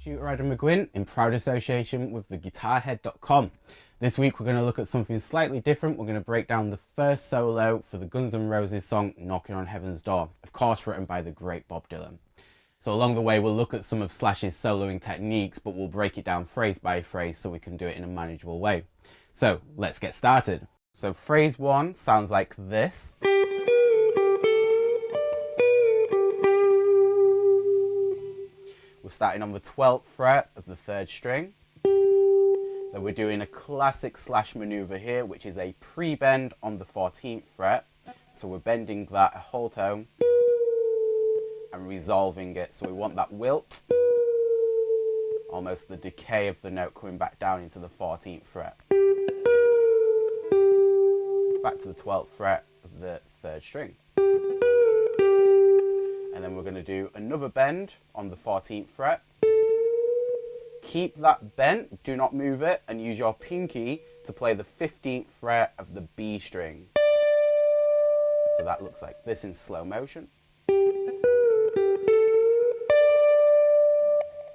Tutor Adam McGuinn in proud association with theguitarhead.com. This week we're going to look at something slightly different. We're going to break down the first solo for the Guns N' Roses song Knockin' on Heaven's Door, of course written by the great Bob Dylan. So along the way we'll look at some of Slash's soloing techniques, but we'll break it down phrase by phrase so we can do it in a manageable way. So let's get started. So phrase 1 sounds like this. We're starting on the 12th fret of the 3rd string. Then we're doing a classic Slash maneuver here, which is a pre-bend on the 14th fret. So we're bending that a whole tone and resolving it. So we want that wilt, almost the decay of the note coming back down into the 14th fret. Back to the 12th fret of the 3rd string. And then we're going to do another bend on the 14th fret. Keep that bent, do not move it, and use your pinky to play the 15th fret of the B string. So that looks like this in slow motion.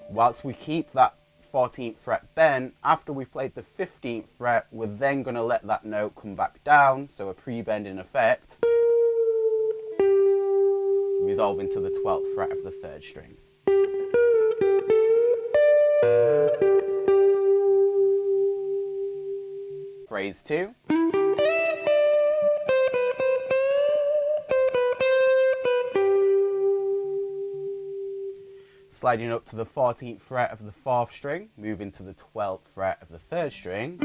Whilst we keep that 14th fret bent, after we've played the 15th fret, we're then going to let that note come back down, so a pre-bend in effect, resolving to the 12th fret of the 3rd string. Phrase 2. Sliding up to the 14th fret of the 4th string, moving to the 12th fret of the 3rd string.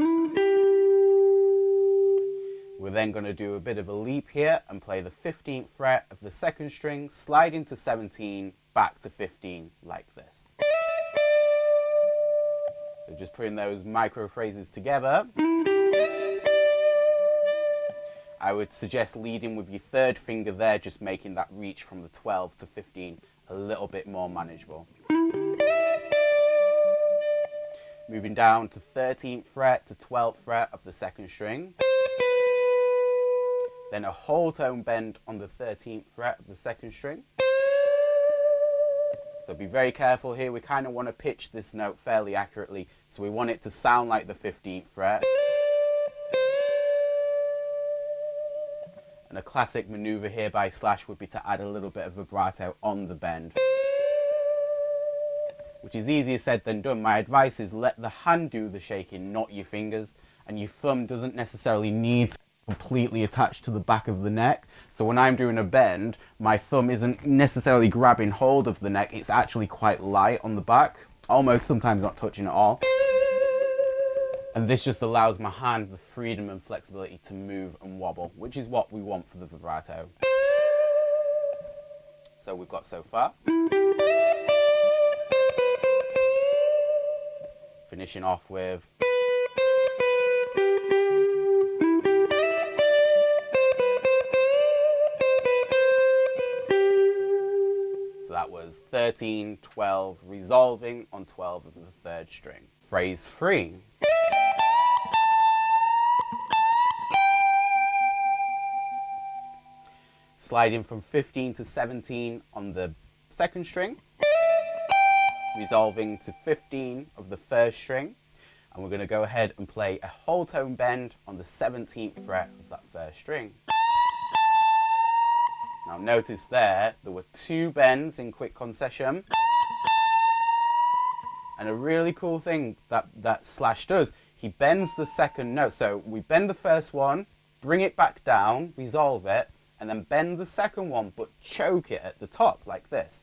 We're then going to do a bit of a leap here and play the 15th fret of the 2nd string, slide into 17, back to 15, like this. So just putting those micro phrases together. I would suggest leading with your 3rd finger there, just making that reach from the 12 to 15 a little bit more manageable. Moving down to 13th fret to 12th fret of the 2nd string. Then a whole tone bend on the 13th fret of the 2nd string. So be very careful here. We kind of want to pitch this note fairly accurately. So we want it to sound like the 15th fret. And a classic maneuver here by Slash would be to add a little bit of vibrato on the bend, which is easier said than done. My advice is let the hand do the shaking, not your fingers, and your thumb doesn't necessarily need to be completely attached to the back of the neck. So when I'm doing a bend, my thumb isn't necessarily grabbing hold of the neck, it's actually quite light on the back, almost sometimes not touching at all. And this just allows my hand the freedom and flexibility to move and wobble, which is what we want for the vibrato. So we've got so far. Finishing off with. So that was 13, 12, resolving on 12 of the 3rd string. Phrase 3. Sliding from 15 to 17 on the 2nd string, resolving to 15 of the 1st string, and we're going to go ahead and play a whole tone bend on the 17th fret of that 1st string. Now notice there were 2 bends in quick concession, and a really cool thing that Slash does, he bends the 2nd note. So we bend the 1st one, bring it back down, resolve it, and then bend the 2nd one, but choke it at the top, like this.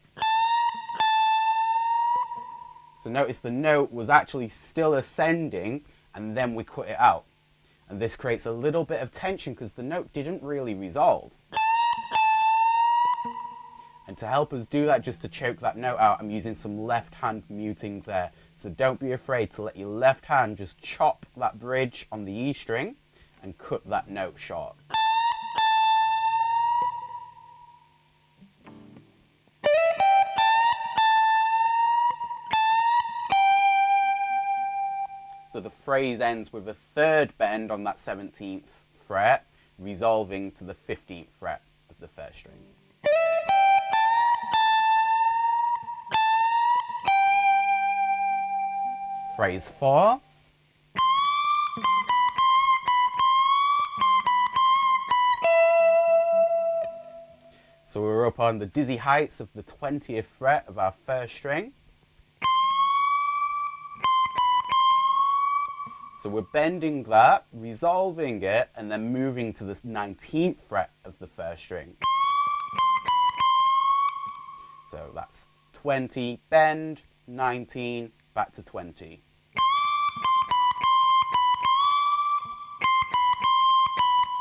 So notice the note was actually still ascending, and then we cut it out. And this creates a little bit of tension because the note didn't really resolve. And to help us do that, just to choke that note out, I'm using some left hand muting there. So don't be afraid to let your left hand just chop that bridge on the E string and cut that note short. So the phrase ends with a 3rd bend on that 17th fret, resolving to the 15th fret of the 1st string. Phrase 4. So we're up on the dizzy heights of the 20th fret of our first string. So we're bending that, resolving it, and then moving to the 19th fret of the first string. So that's 20, bend, 19, back to 20.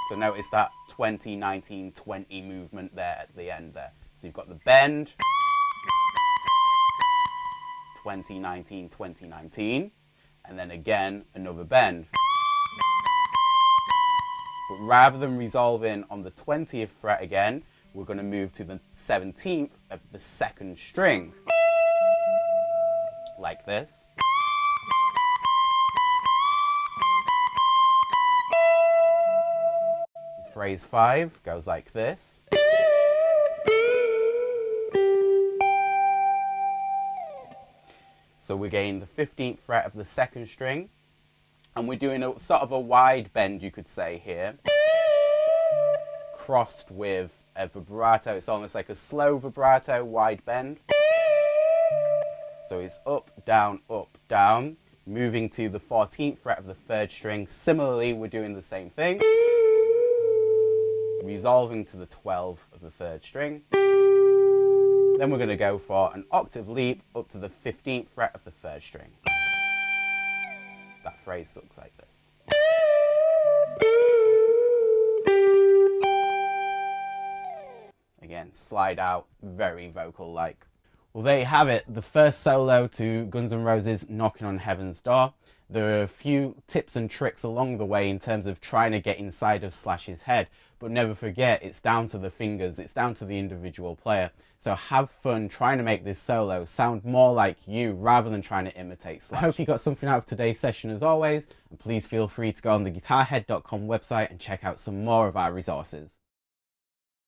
So notice that 20, 19, 20 movement there at the end there. So you've got the bend, 20, 19, 20, 19, and then again another bend. But rather than resolving on the 20th fret again, we're going to move to the 17th of the second string, like this. Phrase 5 goes like this. So we're getting the 15th fret of the second string, and we're doing a sort of a wide bend, you could say here, crossed with a vibrato. It's almost like a slow vibrato, wide bend. So it's up, down, moving to the 14th fret of the third string. Similarly, we're doing the same thing, resolving to the 12th of the third string. Then we're going to go for an octave leap up to the 15th fret of the third string. That phrase looks like this. Again, slide out, very vocal-like. Well, there you have it, the first solo to Guns N' Roses' Knockin' on Heaven's Door. There are a few tips and tricks along the way in terms of trying to get inside of Slash's head, but never forget, it's down to the fingers, it's down to the individual player. So have fun trying to make this solo sound more like you rather than trying to imitate Slash. I hope you got something out of today's session as always, and please feel free to go on the guitarhead.com website and check out some more of our resources.